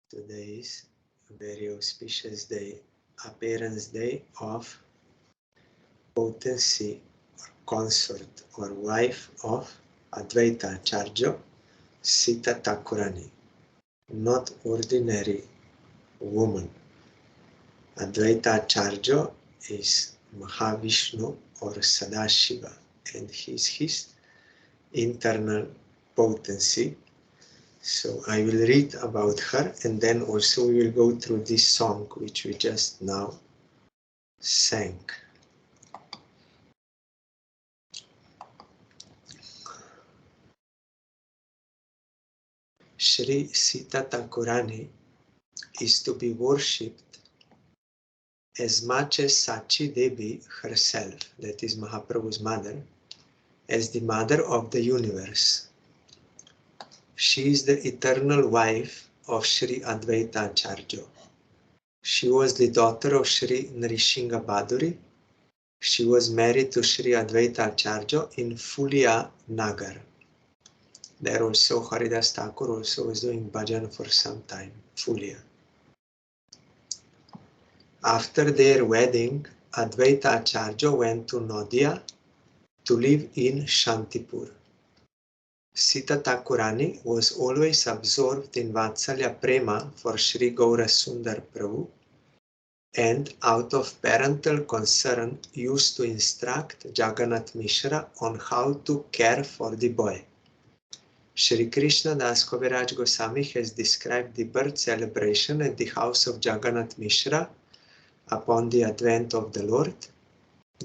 Today is a very auspicious day, appearance day of potency or consort or wife of Advaita Acharya, Sita Thakurani, not ordinary woman. Advaita Acharya is Mahavishnu or Sadashiva, and he's his internal potency. So I will read about her, and then also we will go through this song which we just now sang. Sri Sita Thakurani is to be worshipped as much as Sachi Devi herself, that is Mahaprabhu's mother, as the mother of the universe. She is the eternal wife of Sri Advaita Acharya. She was the daughter of Sri Nrisingha Baduri. She was married to Sri Advaita Acharya in Fulia Nagar. There also Haridas Thakur also was doing bhajan for some time, Fulia. After their wedding, Advaita Acharya went to Nadia to live in Shantipur. Sita Thakurani was always absorbed in Vatsalya Prema for Sri Gaura Sundar Prabhu, and out of parental concern used to instruct Jagannath Mishra on how to care for the boy. Sri Krishna Das Kaviraj Goswami has described the birth celebration at the house of Jagannath Mishra upon the advent of the Lord,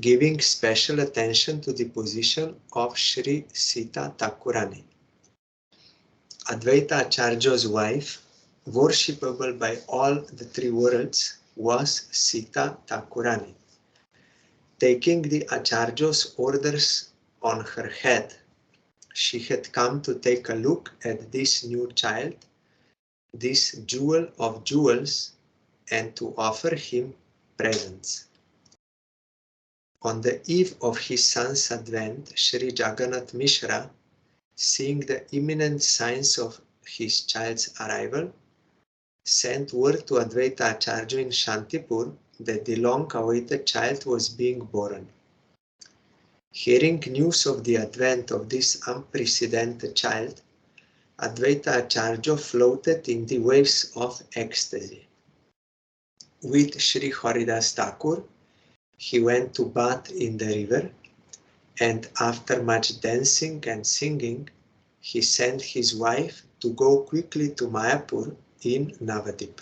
giving special attention to the position of Sri Sita Thakurani. Advaita Acharya's wife, worshipable by all the three worlds, was Sita Thakurani. Taking the Acharya's orders on her head, she had come to take a look at this new child, this jewel of jewels, and to offer him presents. On the eve of his son's advent, Sri Jagannath Mishra, seeing the imminent signs of his child's arrival, sent word to Advaita Acharya in Shantipur that the long-awaited child was being born. Hearing news of the advent of this unprecedented child, Advaita Acharya floated in the waves of ecstasy. With Sri Haridas Thakur, he went to bathe in the river, and after much dancing and singing, he sent his wife to go quickly to Mayapur in Navadip.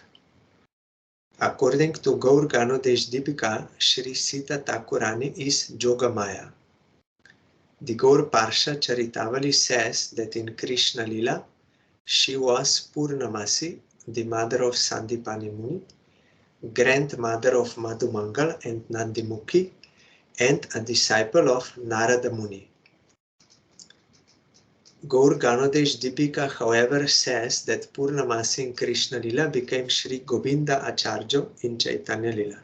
According to Gaur Ganodesh Deepika, Sri Sita Thakurani is Jogamaya. The Gaur Parsha Charitavali says that in Krishna Lila, she was Purnamasi, the mother of Sandipani Muni, grandmother of Madhumangal and Nandimukhi, and a disciple of Narada Muni. Gaur Ganodesh Deepika, however, says that Purnamasi in Krishna Lila became Sri Govinda Acharya in Chaitanya Lila.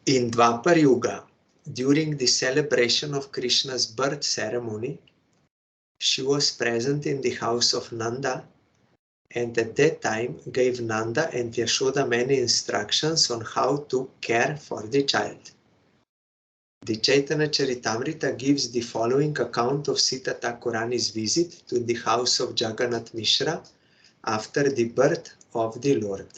In Dwapar Yuga, during the celebration of Krishna's birth ceremony, she was present in the house of Nanda, and at that time gave Nanda and Yashoda many instructions on how to care for the child. The Chaitanya Charitamrita gives the following account of Sita Thakurani's visit to the house of Jagannath Mishra after the birth of the Lord.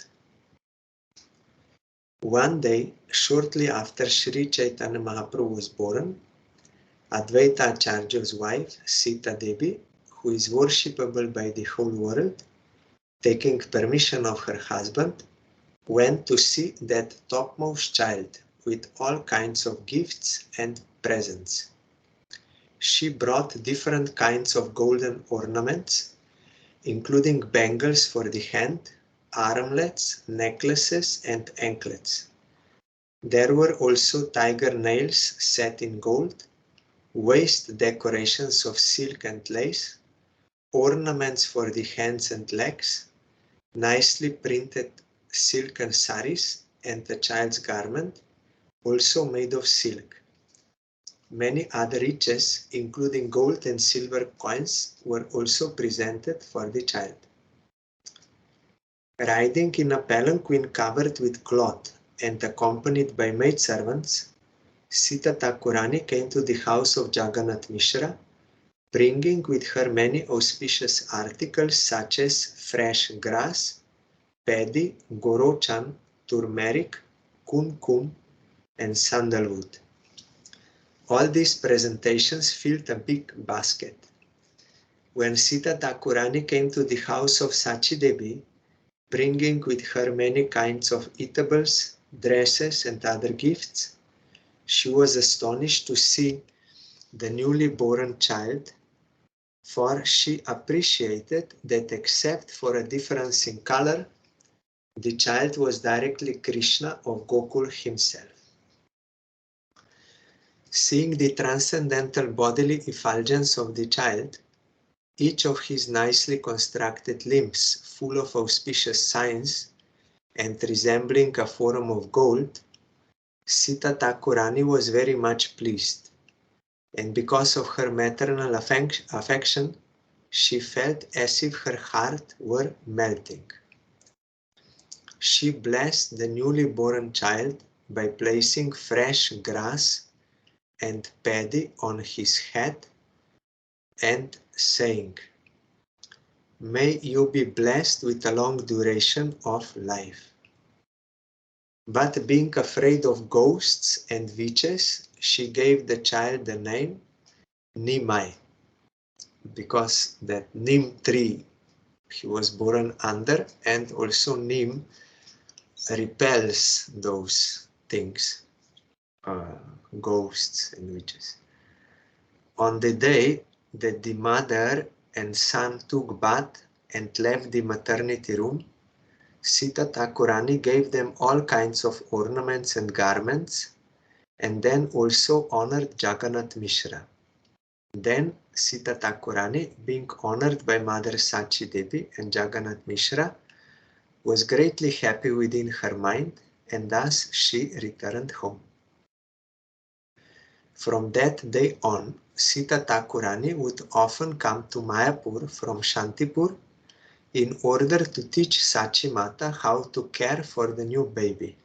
One day, shortly after Sri Chaitanya Mahaprabhu was born, Advaita Acharya's wife, Sita Devi, who is worshipable by the whole world, taking permission of her husband, went to see that topmost child with all kinds of gifts and presents. She brought different kinds of golden ornaments, including bangles for the hand, armlets, necklaces, and anklets. There were also tiger nails set in gold, waist decorations of silk and lace, ornaments for the hands and legs, nicely printed silken saris, and a child's garment, also made of silk. Many other riches, including gold and silver coins, were also presented for the child. Riding in a palanquin covered with cloth and accompanied by maidservants, Sita Thakurani came to the house of Jagannath Mishra, bringing with her many auspicious articles such as fresh grass, paddy, gorochan, turmeric, kumkum, and sandalwood. All these presentations filled a big basket. When Sita Thakurani came to the house of Sachi Devi, bringing with her many kinds of eatables, dresses, and other gifts, she was astonished to see the newly born child, for she appreciated that except for a difference in color, the child was directly Krishna of Gokul himself. Seeing the transcendental bodily effulgence of the child, each of his nicely constructed limbs full of auspicious signs and resembling a form of gold, Sita Thakurani was very much pleased, and because of her maternal affection, she felt as if her heart were melting. She blessed the newly born child by placing fresh grass and paddy on his head and saying, "May you be blessed with a long duration of life." But being afraid of ghosts and witches, she gave the child the name Nimai, because that Nim tree he was born under, and also Nim repels those things, ghosts and witches. On the day that the mother and son took bath and left the maternity room, Sita Thakurani gave them all kinds of ornaments and garments, and then also honored Jagannath Mishra. Then Sita Thakurani, being honored by Mother Sachi Devi and Jagannath Mishra, was greatly happy within her mind, and thus she returned home. From that day on, Sita Thakurani would often come to Mayapur from Shantipur in order to teach Sachi Mata how to care for the new baby.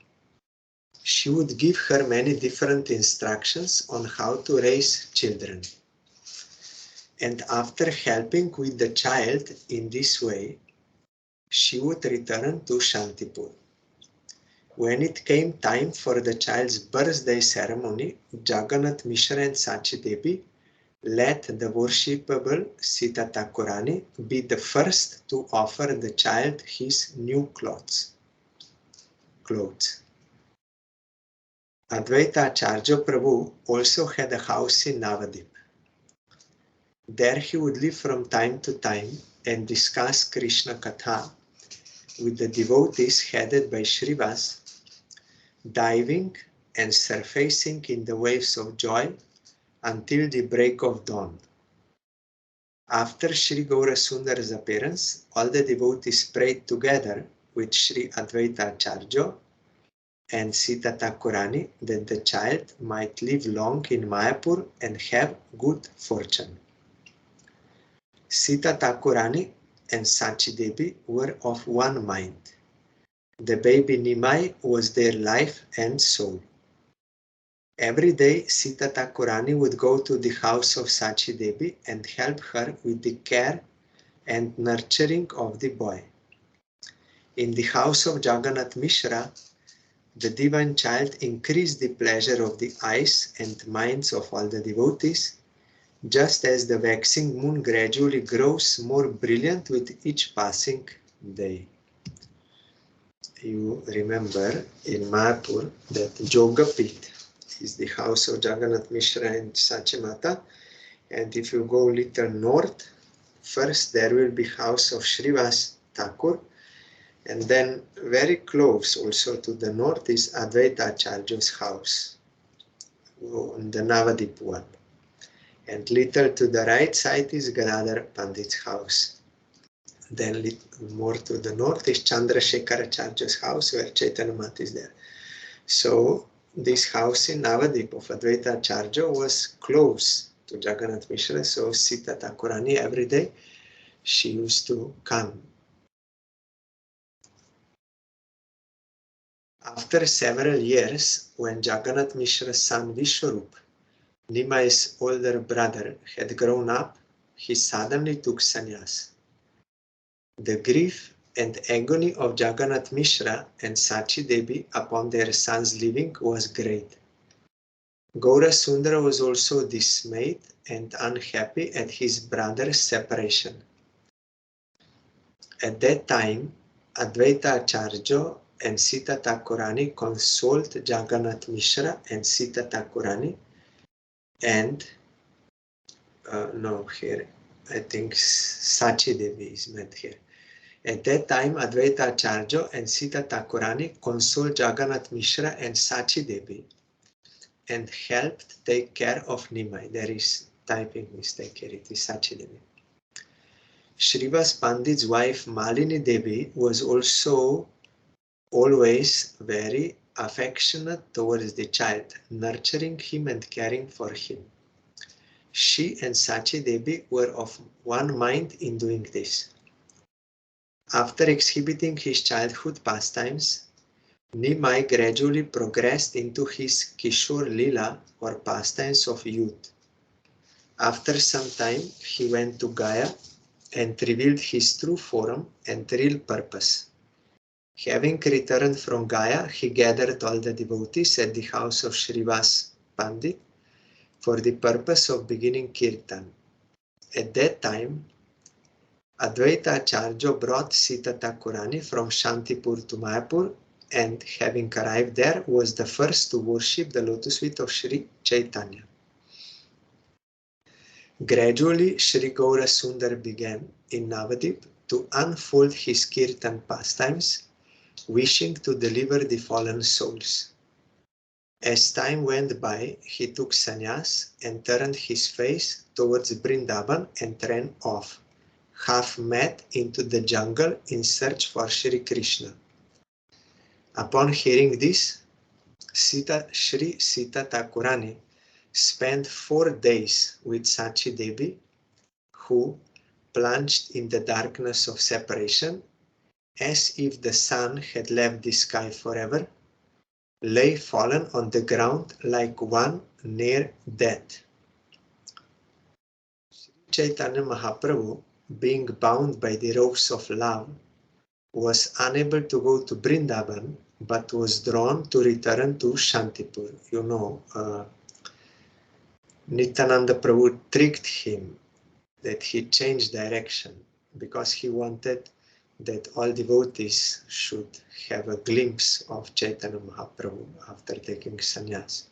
She would give her many different instructions on how to raise children. And after helping with the child in this way, she would return to Shantipur. When it came time for the child's birthday ceremony, Jagannath Mishra and Sachi Devi let the worshipable Sita Thakurani be the first to offer the child his new clothes. Advaita Acharya Prabhu also had a house in Navadip. There he would live from time to time and discuss Krishna Katha with the devotees headed by Srivas, diving and surfacing in the waves of joy until the break of dawn. After Sri Gaura Sundar's appearance, all the devotees prayed together with Sri Advaita Acharya and Sita Thakurani that the child might live long in Mayapur and have good fortune. Sita Thakurani and Sachi Devi were of one mind. The baby Nimai was their life and soul. Every day, Sita Thakurani would go to the house of Sachi Devi and help her with the care and nurturing of the boy. In the house of Jagannath Mishra, the divine child increased the pleasure of the eyes and minds of all the devotees, just as the waxing moon gradually grows more brilliant with each passing day. You remember in Mayapur that Jogapit is the house of Jagannath Mishra and Sachi Mata, and if you go little north, first there will be house of Srivas Thakur, and then very close also to the north is Advaita Acharya's house on the Navadip one. And little to the right side is Gadadhar Pandit's house. Then more to the north is Chandrasekhar Acharya's house where Chaitanya Mata is there. So this house in Navadip of Advaita Acharya was close to Jagannath Mishra. So Sita Thakurani every day she used to come. After several years, when Jagannath Mishra's son Vishwarup, Nimai's older brother, had grown up, he suddenly took sannyas. The grief and agony of Jagannath Mishra and Sachi Devi upon their son's leaving was great. Gaura Sundara was also dismayed and unhappy at his brother's separation. At that time, Advaita Acharya and Sita Thakurani consoled Jagannath Mishra and Sita Thakurani and I think Sachi Devi is meant here. At that time, Advaita Acharya and Sita Thakurani consoled Jagannath Mishra and Sachi Devi and helped take care of Nimai. There is typing mistake here, it is Sachi Devi. Shrivas Pandit's wife Malini Devi was also always very affectionate towards the child, nurturing him and caring for him. She and Sachi Devi were of one mind in doing this. After exhibiting his childhood pastimes, Nimai gradually progressed into his Kishore Lila or pastimes of youth. After some time, he went to Gaya and revealed his true form and real purpose. Having returned from Gaya, he gathered all the devotees at the house of Shrivas Pandit for the purpose of beginning Kirtan. At that time, Advaita Acharya brought Sita Thakurani from Shantipur to Mayapur and, having arrived there, was the first to worship the lotus feet of Sri Chaitanya. Gradually, Sri Gaura Sundar began in Navadip to unfold his Kirtan pastimes, wishing to deliver the fallen souls. As time went by, he took sannyas and turned his face towards Vrindavan and ran off, half mad, into the jungle in search for Sri Krishna. Upon hearing this, Sri Sita Thakurani spent 4 days with Sachi Devi, who, plunged in the darkness of separation, as if the sun had left the sky forever, lay fallen on the ground like one near death. Chaitanya Mahaprabhu, being bound by the ropes of love, was unable to go to Vrindavan, but was drawn to return to Shantipur. You know, Nityananda Prabhu tricked him that he changed direction because he wanted that all devotees should have a glimpse of Chaitanya Mahaprabhu after taking sannyas.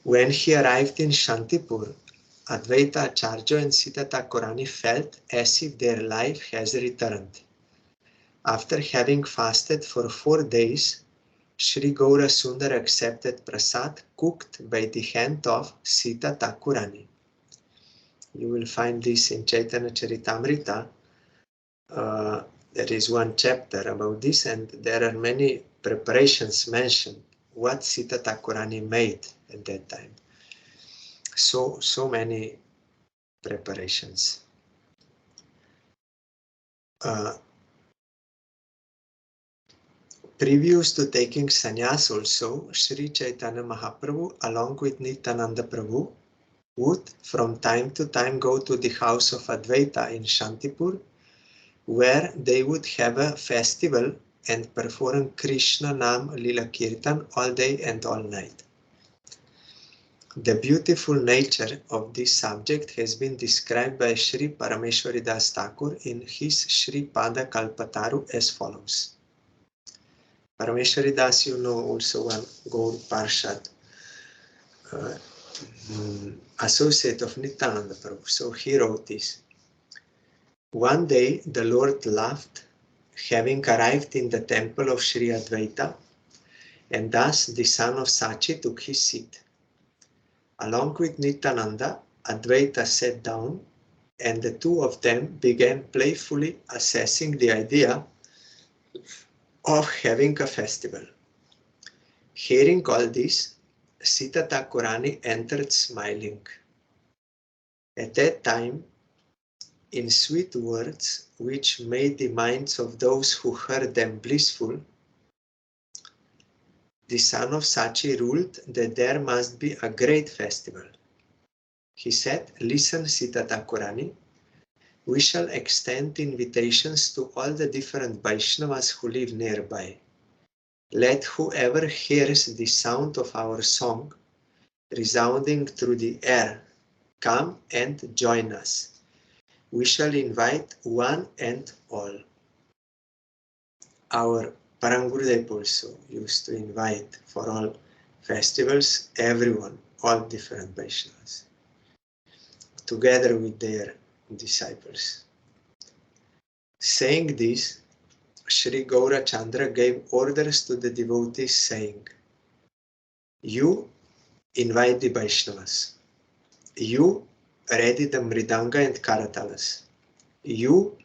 When he arrived in Shantipur, Advaita Acharya and Sita Thakurani felt as if their life has returned. After having fasted for 4 days, Sri Gaura Sundar accepted prasad cooked by the hand of Sita Thakurani. You will find this in Chaitanya Charitamrita. There is one chapter about this, and there are many preparations mentioned what Sita Thakurani made at that time. So many preparations. Previous to taking sannyas also, Sri Chaitanya Mahaprabhu along with Nityananda Prabhu would from time to time go to the house of Advaita in Shantipur, where they would have a festival and perform Krishna Nam Lila Kirtan all day and all night. The beautiful nature of this subject has been described by Sri Parameshwari Das Thakur in his Sri Pada Kalpataru as follows. Parameshwari Das, you know, also one Gaur Parshad, associate of Nityananda Prabhu. So he wrote this. One day the Lord laughed, having arrived in the temple of Sri Advaita, and thus the son of Sachi took his seat. Along with Nityananda, Advaita sat down, and the two of them began playfully assessing the idea of having a festival. Hearing all this, Sita Thakurani entered smiling. At that time, in sweet words which made the minds of those who heard them blissful, the son of Sachi ruled that there must be a great festival. He said, "Listen, Sita Thakurani, we shall extend invitations to all the different Vaishnavas who live nearby. Let whoever hears the sound of our song resounding through the air come and join us. We shall invite one and all." Our Parangurudev also used to invite for all festivals everyone, all different Vaishnavas, together with their disciples. Saying this, Sri Gaurachandra gave orders to the devotees saying, "You invite the Vaishnavas. You ready the Mridanga and Karatalas. You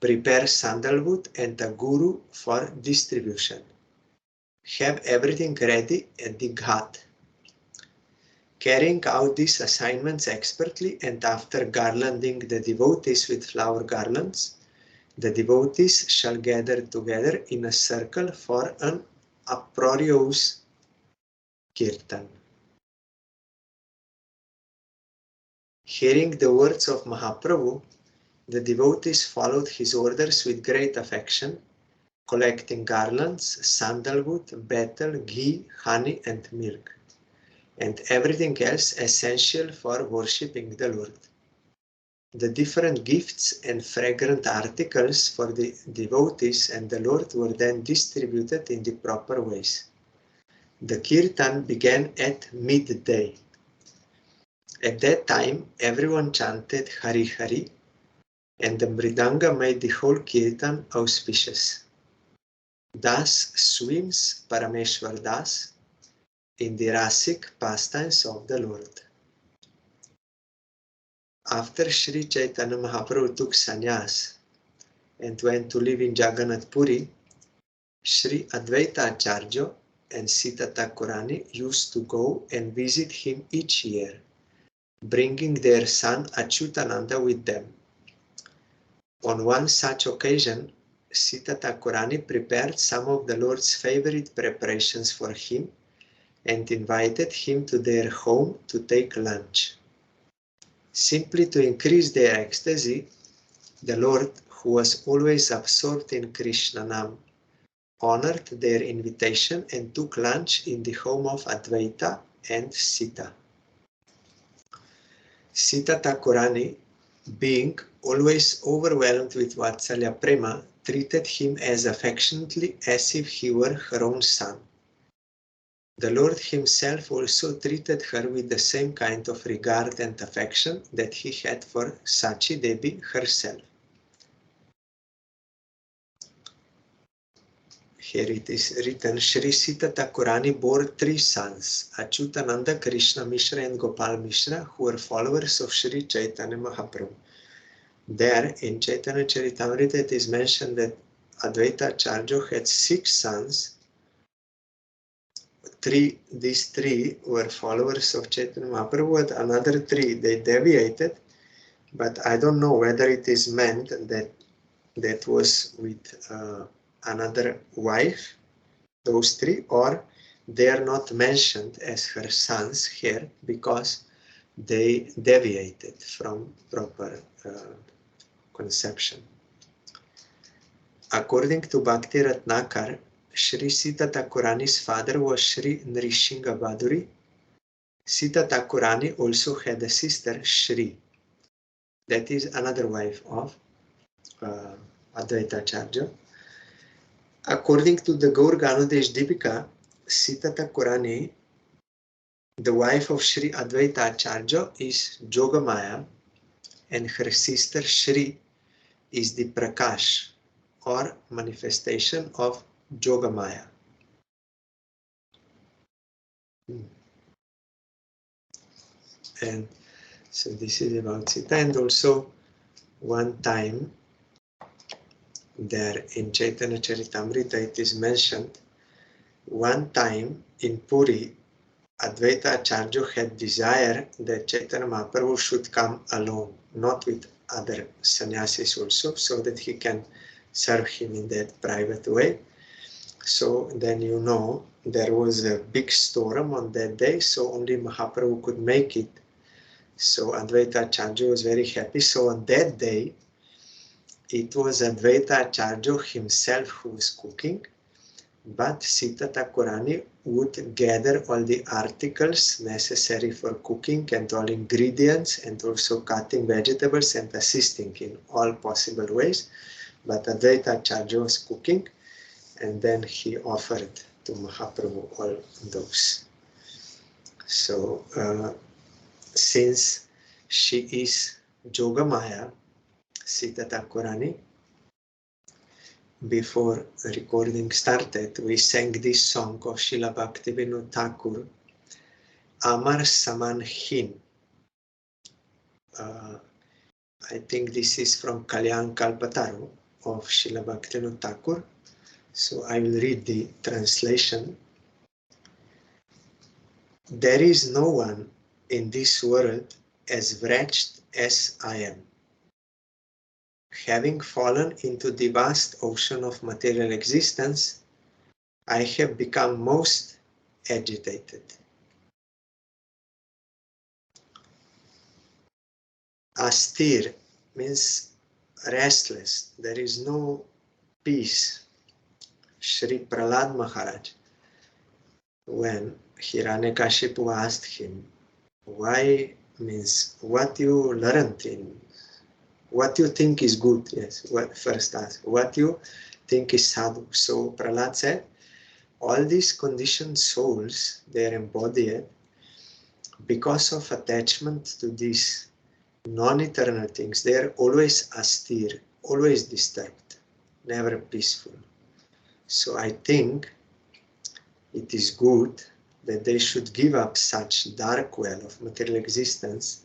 prepare sandalwood and a guru for distribution. Have everything ready at the ghat." Carrying out these assignments expertly and after garlanding the devotees with flower garlands, the devotees shall gather together in a circle for an uproarious kirtan. Hearing the words of Mahaprabhu, the devotees followed his orders with great affection, collecting garlands, sandalwood, betel, ghee, honey, and milk, and everything else essential for worshipping the Lord. The different gifts and fragrant articles for the devotees and the Lord were then distributed in the proper ways. The kirtan began at midday. At that time, everyone chanted Hari Hari, and the Mridanga made the whole kirtan auspicious. Thus swims Parameshwar Das in the rasic pastimes of the Lord. After Sri Chaitanya Mahaprabhu took sannyas and went to live in Jagannath Puri, Sri Advaita Acharya and Sita Thakurani used to go and visit him each year, bringing their son Achyutananda with them. On one such occasion, Sita Thakurani prepared some of the Lord's favorite preparations for him and invited him to their home to take lunch. Simply to increase their ecstasy, the Lord, who was always absorbed in Krishna Nam, honored their invitation and took lunch in the home of Advaita and Sita. Sita Thakurani, being always overwhelmed with Vatsalya Prema, treated him as affectionately as if he were her own son. The Lord himself also treated her with the same kind of regard and affection that he had for Sachi Devi herself. Here it is written, Sri Sita Thakurani bore 3 sons, Achyutananda, Krishna Mishra and Gopal Mishra, who were followers of Sri Chaitanya Mahaprabhu. There, in Chaitanya Charitamrita, it is mentioned that Advaita Acharya had 6 sons. These 3 were followers of Chaitanya Mahaprabhu, and another 3 they deviated, but I don't know whether it is meant that was with another wife, those 3, or they are not mentioned as her sons here because they deviated from proper conception. According to Bhakti Ratnakar, Sri Sita Thakurani's father was Sri Nrisingha Baduri. Sita Thakurani also had a sister, Shri. That is another wife of Advaita Acharya. According to the Gaur Ganodesh Dipika, Sita Thakurani, the wife of Sri Advaita Acharya, is Jogamaya, and her sister Shri is the Prakash, or manifestation of Jogamaya. And so this is about Sita. And also one time there in Chaitanya Charitamrita it is mentioned, one time in Puri, Advaita Acharya had desire that Chaitanya Mahaprabhu should come alone, not with other sannyasis also, so that he can serve him in that private way. So then there was a big storm on that day, so only Mahaprabhu could make it. So Advaita Acharya was very happy. So on that day, it was Advaita Acharya himself who was cooking, but Sita Thakurani would gather all the articles necessary for cooking and all ingredients, and also cutting vegetables and assisting in all possible ways. But Advaita Acharya was cooking, and then he offered to Mahaprabhu all those. So since she is Jogamaya, Sita Thakurani, before recording started, we sang this song of Srila Bhaktivinoda Thakur, Amar Saman Hin. I think this is from Kalyan Kalpataru of Srila Bhaktivinoda Thakur. So I will read the translation. There is no one in this world as wretched as I am. Having fallen into the vast ocean of material existence, I have become most agitated. Astir means restless. There is no peace. Shri Prahlad Maharaj, when Hiranyakashipu asked him, why means what you learned in, what you think is good, yes, what first ask, what you think is sadhu. So Prahlad said, all these conditioned souls, they are embodied because of attachment to these non-eternal things. They are always astir, always disturbed, never peaceful. So I think it is good that they should give up such dark well of material existence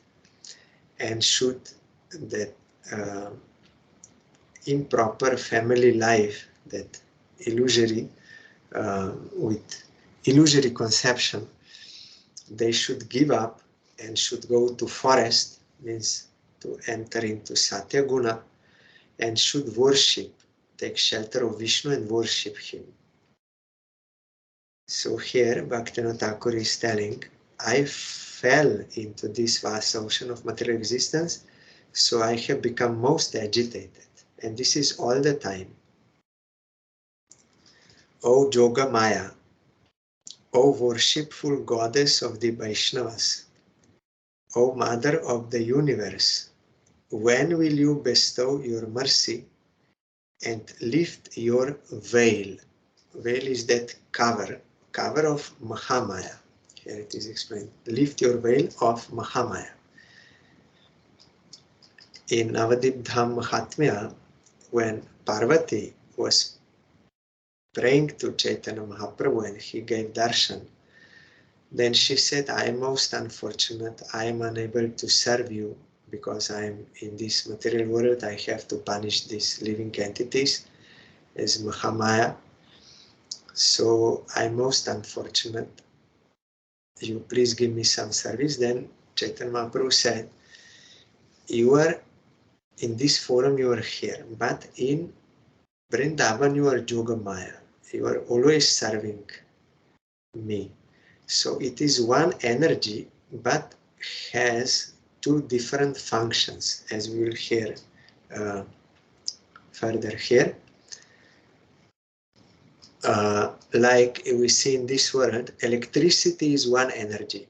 and should that improper family life, that illusory, with illusory conception, they should give up and should go to forest, means to enter into Satya Guna, and should worship, take shelter of Vishnu and worship him. So here Bhaktivinoda Thakur is telling, I fell into this vast ocean of material existence, so I have become most agitated. And this is all the time. O Joga Maya, O worshipful goddess of the Vaishnavas, O mother of the universe, when will you bestow your mercy and lift your veil? Veil is that cover of Mahamaya. Here it is explained. Lift your veil of Mahamaya. In Navadip Dham Mahatmya, when Parvati was praying to Chaitanya Mahaprabhu and he gave darshan, then she said, I am most unfortunate. I am unable to serve you because I am in this material world. I have to punish these living entities as Mahamaya. So I'm most unfortunate. You please give me some service. Then Chaitanya Mahaprabhu said, you are in this forum, you are here, but in Vrindavan you are Jogamaya. You are always serving me. So it is one energy, but has two different functions, as we will hear further here. Like we see in this world, electricity is one energy,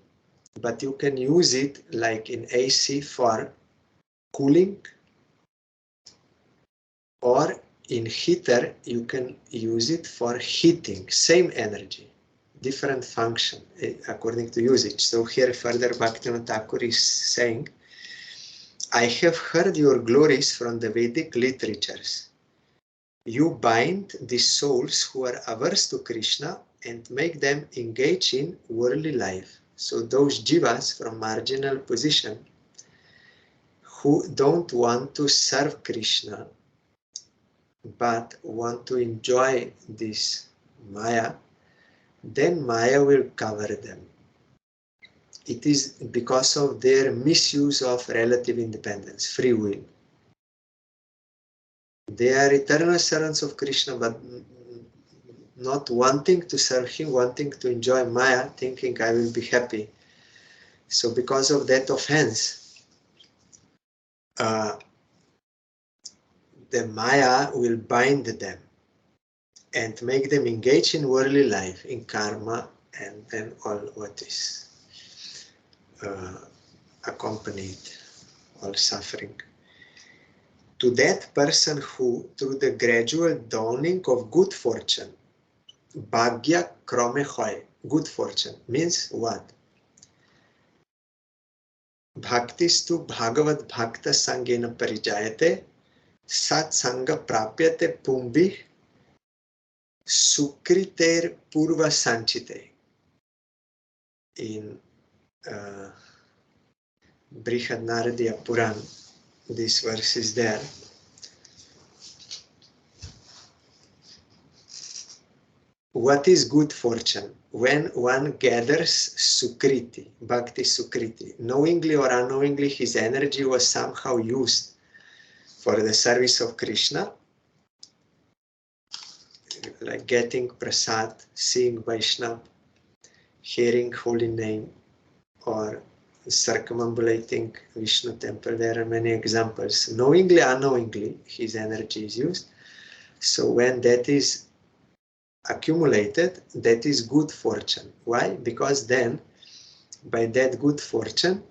but you can use it like in AC for cooling, or in heater you can use it for heating, same energy, different function according to usage. So here further Bhaktivinoda Thakur is saying, I have heard your glories from the Vedic literatures. You bind the souls who are averse to Krishna and make them engage in worldly life. So those jivas from marginal position who don't want to serve Krishna but want to enjoy this Maya, then Maya will cover them. It is because of their misuse of relative independence, free will. They are eternal servants of Krishna, but not wanting to serve him, wanting to enjoy Maya, thinking I will be happy. So because of that offense, the Maya will bind them and make them engage in worldly life, in karma, and then all what is accompanied, all suffering. To that person who, through the gradual dawning of good fortune, bhagya krome hoy, good fortune, means what? Bhaktistu bhagavad bhakta sangena parijayate, sat sanga prapyate pumbhi sukriter purva sanchite. In Brihad Naradiya Puran, this verse is there. What is good fortune? When one gathers sukriti, bhakti sukriti, knowingly or unknowingly, his energy was somehow used for the service of Krishna, like getting prasad, seeing Vaishnava, hearing holy name, or circumambulating Vishnu temple. There are many examples. Knowingly, unknowingly, his energy is used. So when that is accumulated, that is good fortune. Why? Because then, by that good fortune,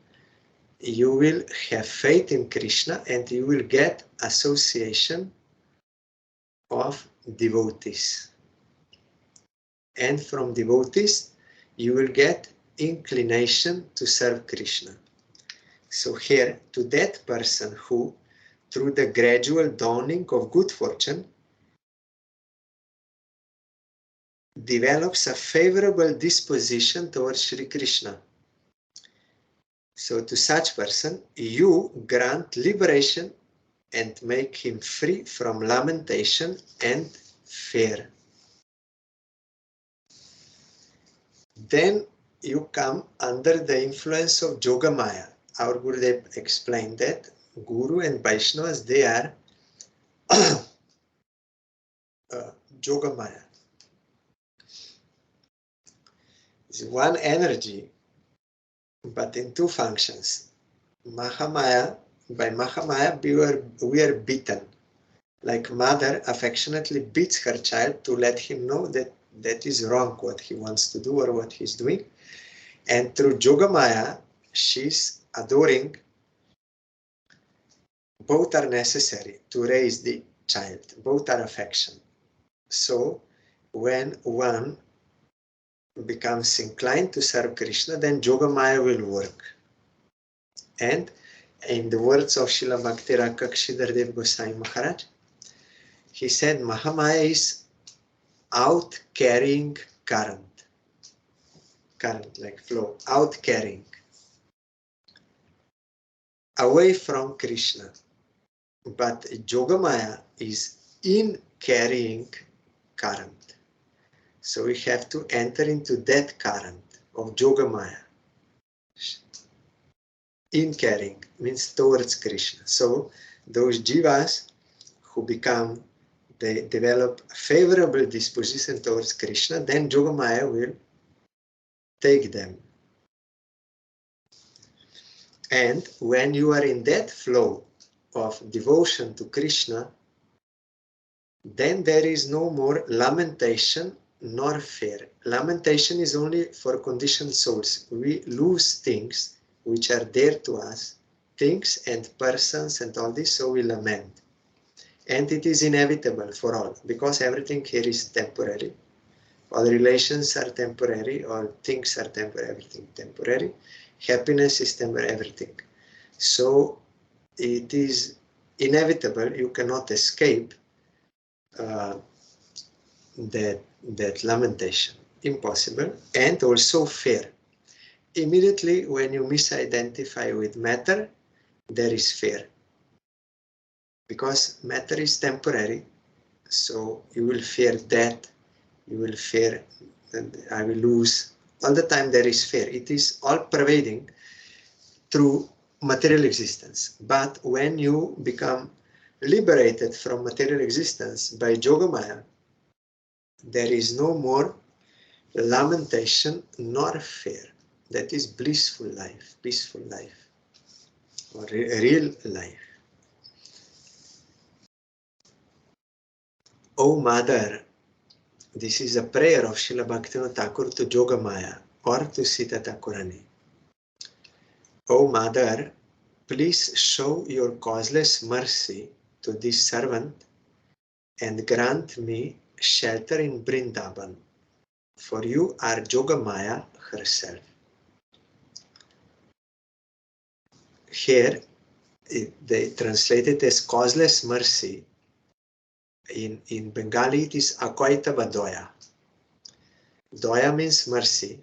you will have faith in Krishna and you will get association of devotees. And from devotees, you will get inclination to serve Krishna. So here, to that person who, through the gradual dawning of good fortune, develops a favorable disposition towards Sri Krishna. So to such person, you grant liberation and make him free from lamentation and fear. Then you come under the influence of Yogamaya. Our Gurudev explained that Guru and Vaishnavas, they are Yogamaya. It's one energy, but in two functions. Mahamaya, by Mahamaya, we are beaten. Like mother affectionately beats her child to let him know that that is wrong what he wants to do or what he's doing. And through Yogamaya, she's adoring. Both are necessary to raise the child. Both are affection. So when one becomes inclined to serve Krishna, then Yogamaya will work. And in the words of Srila Bhakti Rakshidhar Dev Goswami Maharaj, he said Mahamaya is out carrying current like flow, out carrying away from Krishna. But Yogamaya is in carrying current. So we have to enter into that current of Yogamaya. In carrying means towards Krishna. So those jivas who they develop a favorable disposition towards Krishna, then Yogamaya will take them. And when you are in that flow of devotion to Krishna, then there is no more lamentation nor fear. Lamentation is only for conditioned souls. We lose things which are dear to us, things and persons and all this, so we lament. And it is inevitable for all, because everything here is temporary. All relations are temporary, all things are temporary, everything temporary. Happiness is temporary, everything. So it is inevitable, you cannot escape that lamentation. Impossible. And also fear. Immediately when you misidentify with matter, there is fear. Because matter is temporary, so you will fear death, you will fear that I will lose. All the time there is fear. It is all pervading through material existence. But when you become liberated from material existence by Yogamaya, there is no more lamentation nor fear. That is blissful life, peaceful life, or real life. O Mother, this is a prayer of Srila Bhaktivinoda Thakur to Jogamaya or to Sita Thakurani. O Mother, please show your causeless mercy to this servant and grant me shelter in Vrindavan, for you are Jogamaya herself. Here, they translate it as causeless mercy. In Bengali, it is Akoitava Doya. Doya means mercy,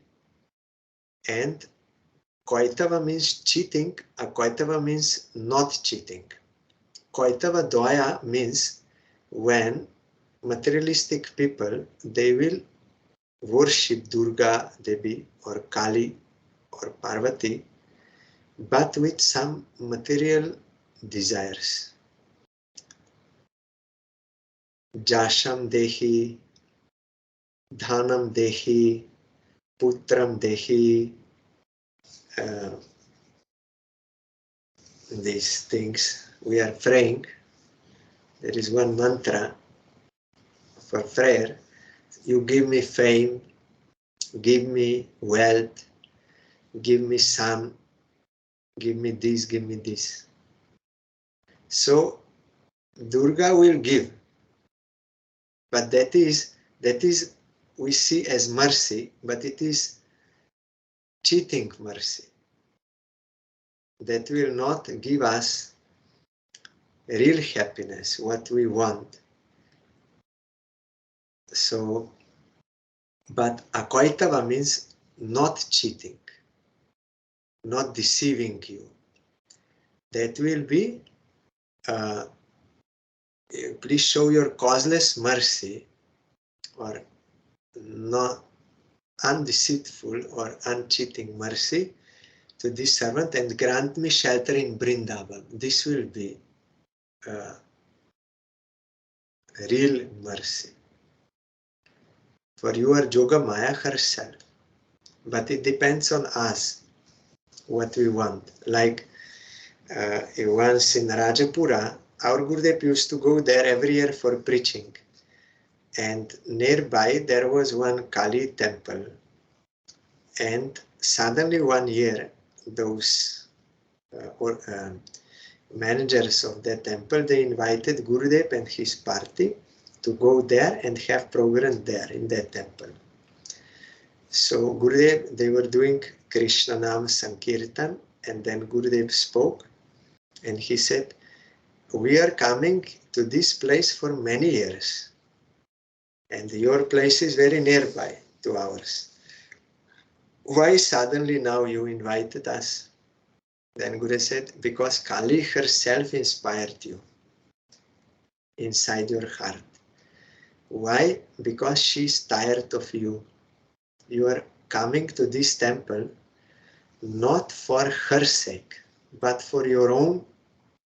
and Koitava means cheating, Akoitava means not cheating. Koitava Doya means when materialistic people, they will worship Durga Devi or Kali or Parvati, but with some material desires. Jasham Dehi, Dhanam Dehi, Putram Dehi, these things we are praying. There is one mantra for prayer. You give me fame, give me wealth, give me son, give me this, give me this. So Durga will give, but that is we see as mercy, but it is cheating mercy. That will not give us real happiness, what we want. So, but Akoitava means not cheating, not deceiving you. That will be, please show your causeless mercy, or not undeceitful or uncheating mercy to this servant, and grant me shelter in Vrindavan. This will be real mercy. For you are Jogamaya herself. But it depends on us what we want. Like once in Rajapura, our Gurudev used to go there every year for preaching. And nearby there was one Kali temple. And suddenly one year, those managers of that temple, they invited Gurudev and his party to go there and have program there in that temple. So Gurudev, they were doing Krishna Nam Sankirtan, and then Gurudev spoke and he said, we are coming to this place for many years and your place is very nearby to ours. Why suddenly now you invited us? Then Gurudev said, because Kali herself inspired you inside your heart. Why? Because she is tired of you. You are coming to this temple not for her sake, but for your own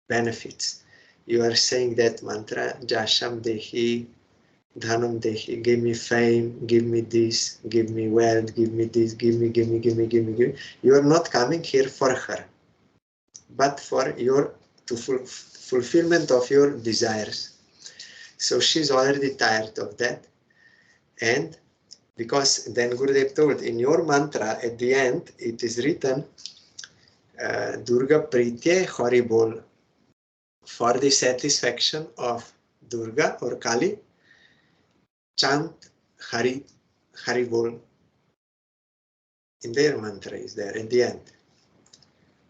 benefits. You are saying that mantra, Jasham Dehi, Dhanam Dehi, give me fame, give me this, give me wealth, give me this, give me. You are not coming here for her, but for your fulfillment of your desires. So she's already tired of that. And because then Gurudev told, in your mantra, at the end, it is written, Durga Pritye Haribol, for the satisfaction of Durga or Kali, chant Haribol. In their mantra is there at the end.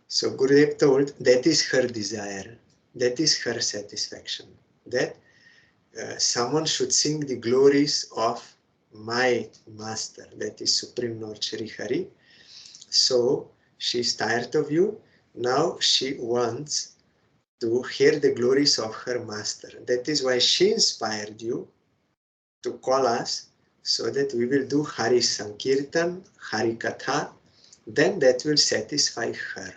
So Gurudev told, that is her desire, that is her satisfaction, that someone should sing the glories of my master, that is Supreme Lord Shri Hari. So she's tired of you. Now she wants to hear the glories of her master. That is why she inspired you to call us, so that we will do Hari Sankirtan, Hari Katha, then that will satisfy her.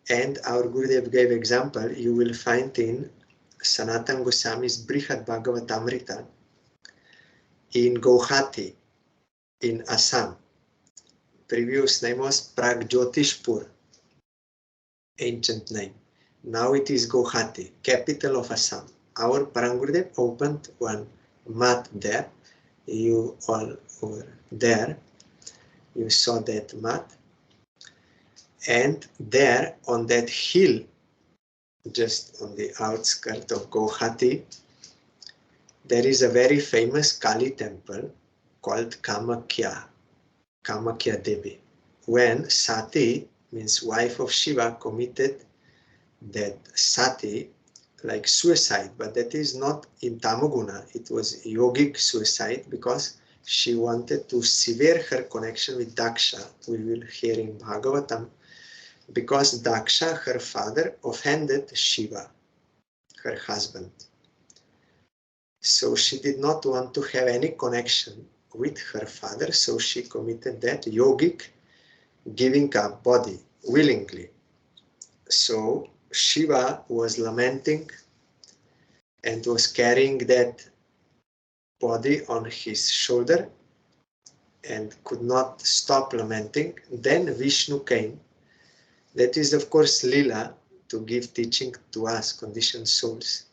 And our Gurudev gave example, you will find in Sanatana Goswami's Brihad Bhagavatamrita in Guwahati, in Assam. Previous name was Pragjotishpur, ancient name. Now it is Guwahati, capital of Assam. Our Parama Gurudev opened one mat there. You all were there. You saw that mat. And there on that hill, just on the outskirts of Guwahati, there is a very famous Kali temple called Kamakhya Devi. When Sati, means wife of Shiva, committed that sati, like suicide, but that is not in Tamoguna, it was yogic suicide because she wanted to sever her connection with Daksha. We will hear in Bhagavatam, because Daksha, her father, offended Shiva, her husband. So she did not want to have any connection with her father, so she committed that yogic giving up body willingly. So Shiva was lamenting and was carrying that body on his shoulder and could not stop lamenting. Then Vishnu came. That is, of course, Lila, to give teaching to us, conditioned souls,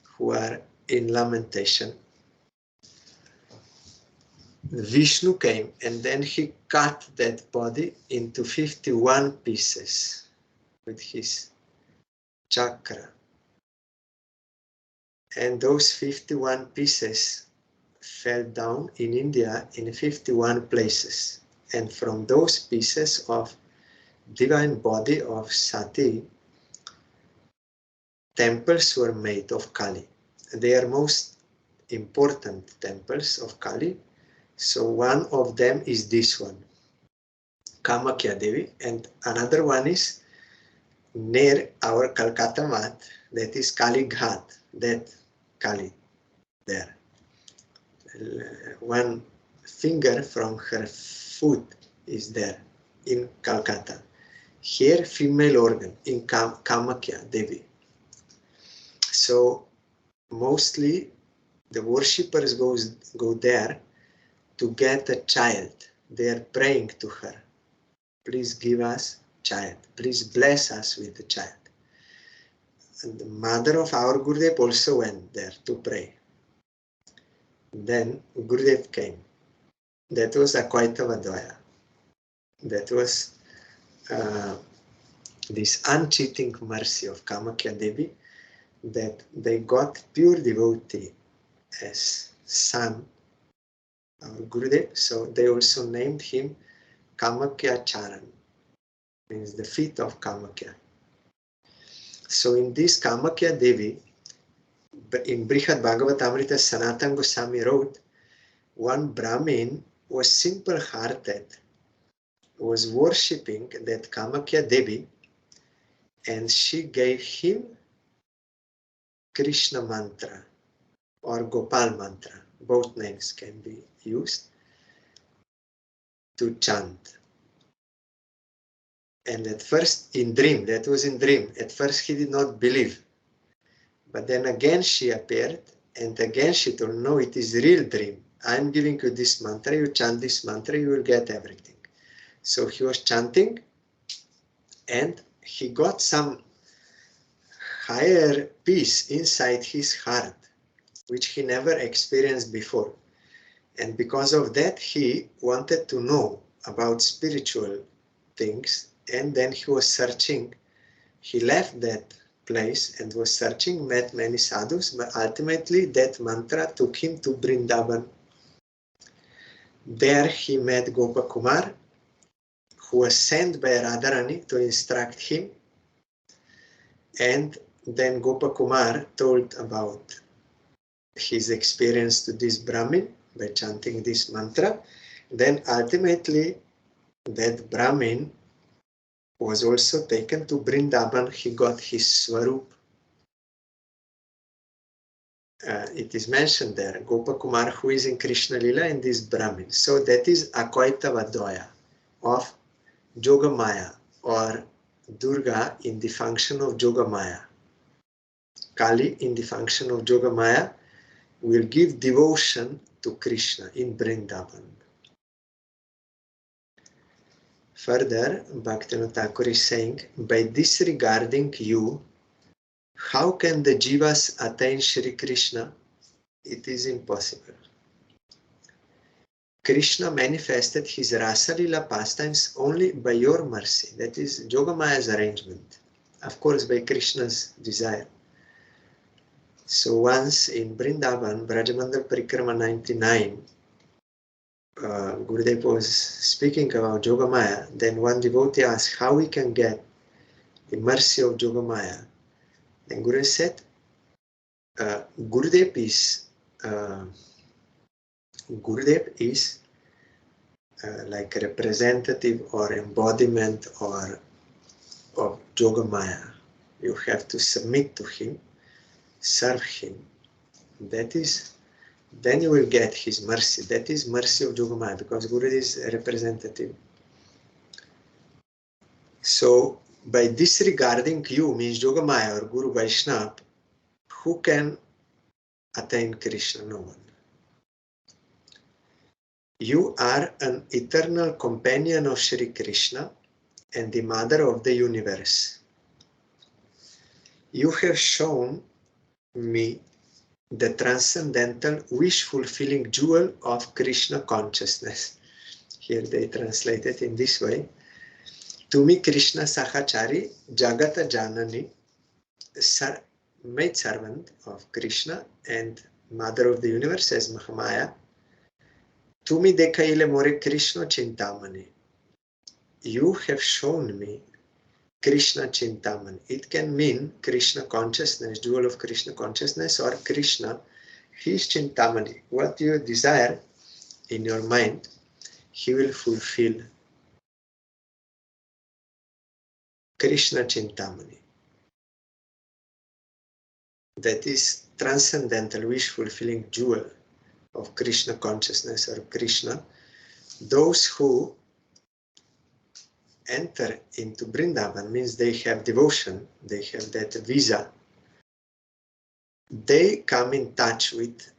who are in lamentation. Vishnu came and then he cut that body into 51 pieces with his chakra. And those 51 pieces fell down in India in 51 places. And from those pieces of divine body of Sati, temples were made of Kali. They are most important temples of Kali. So one of them is this one, Kamakhya Devi, and another one is near our Calcutta mat, that is Kali Ghat, that Kali there. One finger from her foot is there in Calcutta. Here, female organ in Kamakhya Devi. So mostly the worshippers go there to get a child. They are praying to her. Please give us child. Please bless us with the child. And the mother of our Gurudev also went there to pray. Then Gurudev came. That was Akwaita Vadvaya. That was this uncheating mercy of Kamakhya Devi, that they got pure devotee as son, our Gurudev. So they also named him Kamakhya Charan, means the feet of Kamakhya. So in this Kamakhya Devi, in Brihad Bhagavatamrita, Sanatana Goswami wrote, one Brahmin was simple-hearted, was worshipping that Kamakhya Devi, and she gave him Krishna mantra or Gopal mantra. Both names can be used to chant. And at first in dream, that was in dream, at first he did not believe. But then again she appeared and again she told, no, it is real dream. I'm giving you this mantra, you chant this mantra, you will get everything. So he was chanting and he got some higher peace inside his heart, which he never experienced before. And because of that, he wanted to know about spiritual things. And then he was searching. He left that place and was searching, met many sadhus, but ultimately that mantra took him to Vrindavan. There he met Gopakumar, who was sent by Radharani to instruct him. And then Gopakumar told about his experience to this Brahmin by chanting this mantra. Then ultimately that Brahmin was also taken to Vrindavan. He got his Swarup. It is mentioned there, Gopakumar, who is in Krishna Lila, and this Brahmin. So that is Akwaita Vadvaya of Jogamaya, or Durga in the function of Jogamaya. Kali, in the function of Yogamaya, will give devotion to Krishna in Vrindavan. Further, Bhaktivinoda Thakur is saying, by disregarding you, how can the jivas attain Shri Krishna? It is impossible. Krishna manifested his Rasa Lila pastimes only by your mercy. That is Yogamaya's arrangement. Of course, by Krishna's desire. So once in Vrindavan, Brajamandal Parikrama 99, Gurudev was speaking about Yogamaya. Then one devotee asked how we can get the mercy of Yogamaya. Then Gurudev said, Gurudev is like a representative or embodiment or of Yogamaya. You have to submit to him, serve him. That is, then you will get his mercy. That is mercy of Yogamaya, because Guru is a representative. So by disregarding you, means Yogamaya or Guru Vaishnava, who can attain Krishna? No one. You are an eternal companion of Shri Krishna and the mother of the universe. You have shown me the transcendental wish-fulfilling jewel of Krishna consciousness. Here they translate it in this way. Tumi Krishna Sahachari Jagata Janani, maid servant of Krishna and mother of the universe, says Mahamaya. Tumi dekaile more Krishna Chintamani. You have shown me Krishna Chintamani. It can mean Krishna consciousness, jewel of Krishna consciousness, or Krishna, his Chintamani. What you desire in your mind, he will fulfill. Krishna Chintamani. That is transcendental wish-fulfilling jewel of Krishna consciousness or Krishna. Those who enter into Vrindavan means they have devotion, they have that visa. They come in touch with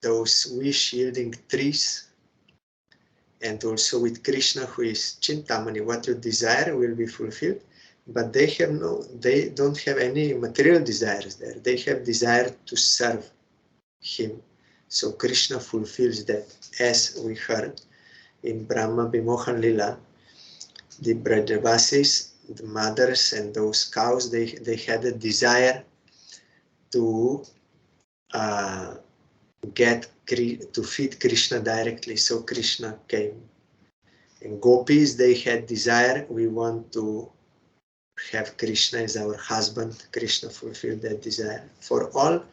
those wish-yielding trees and also with Krishna, who is Chintamani. What you desire will be fulfilled, but they don't have any material desires there. They have desire to serve him. So Krishna fulfills that, as we heard in Brahma Vimohan Lila. The Brajavasis, the mothers and those cows, they had a desire to feed Krishna directly, so Krishna came. And gopis, they had desire, we want to have Krishna as our husband. Krishna fulfilled that desire. For all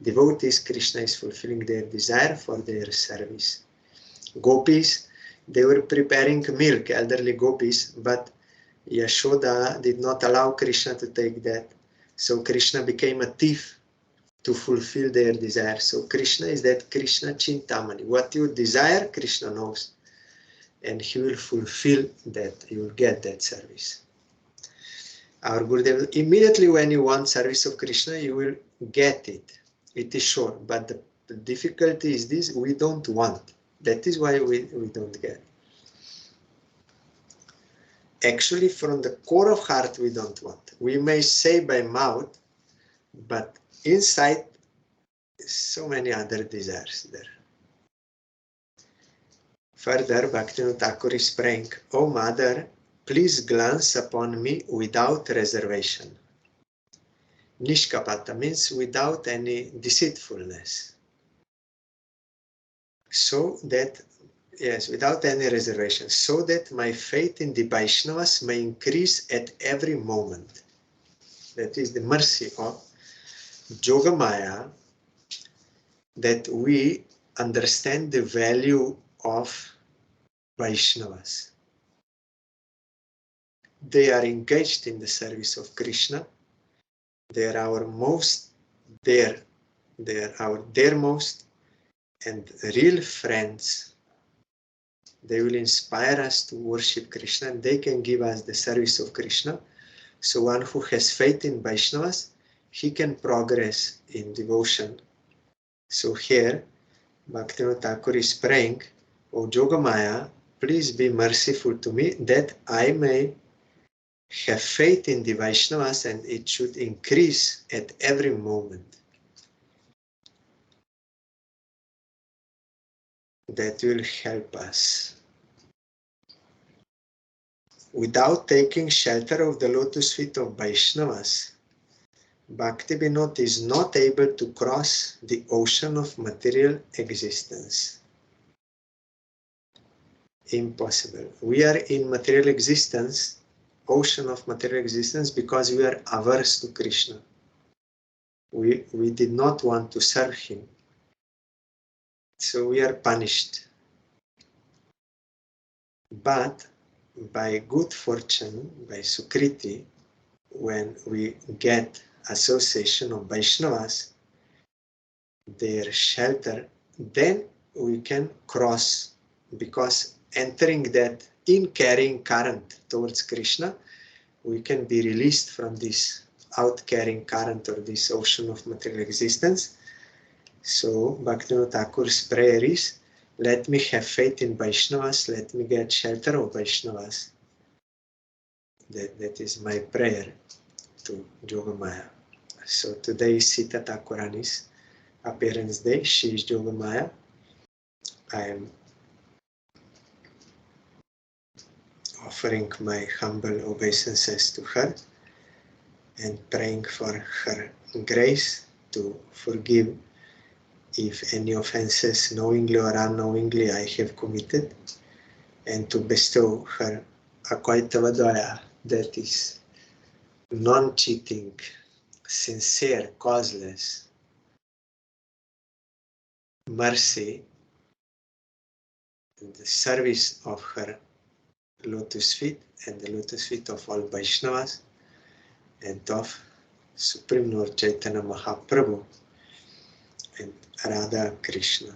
devotees, Krishna is fulfilling their desire for their service. Gopis, they were preparing milk, elderly gopis, but Yashoda did not allow Krishna to take that. So Krishna became a thief to fulfill their desire. So Krishna is that Krishna Chintamani. What you desire, Krishna knows. And he will fulfill that. You will get that service. Our Gurudev, immediately when you want service of Krishna, you will get it. It is sure. But the difficulty is this, we don't want. That is why we don't get. Actually, from the core of heart, we don't want. We may say by mouth, but inside, so many other desires there. Further, Bhaktivinoda Thakur is praying, O Mother, please glance upon me without reservation. Nishkapata means without any deceitfulness. So that, yes, without any reservation, so that my faith in the Vaishnavas may increase at every moment. That is the mercy of Yogamaya, that we understand the value of Vaishnavas. They are engaged in the service of Krishna. They are our most dear, they are our dearmost and real friends. They will inspire us to worship Krishna, and they can give us the service of Krishna. So one who has faith in Vaishnavas, he can progress in devotion. So here, Bhaktivinoda Thakur is praying, O Yogamaya, please be merciful to me that I may have faith in the Vaishnavas and it should increase at every moment. That will help us. Without taking shelter of the lotus feet of Vaishnavas, Bhaktivinoda is not able to cross the ocean of material existence. Impossible. We are in material existence, ocean of material existence, because we are averse to Krishna. We did not want to serve him. So we are punished. But by good fortune, by Sukriti, when we get association of Vaishnavas, their shelter, then we can cross, because entering that in-carrying current towards Krishna, we can be released from this out-carrying current or this ocean of material existence. So Bhaktivinoda Thakur's prayer is, let me have faith in Vaishnavas, let me get shelter of Vaishnavas. That is my prayer to Yogamaya. So today is Sita Thakurani's appearance day. She is Yogamaya. I am offering my humble obeisances to her and praying for her grace to forgive if any offenses knowingly or unknowingly I have committed, and to bestow her Akvaitavadaya, that is non-cheating, sincere, causeless mercy in the service of her lotus feet and the lotus feet of all Vaishnavas and of Supreme Lord Chaitanya Mahaprabhu and Radha Krishna.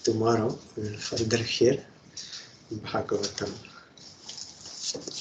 Tomorrow we will further hear Bhagavatam.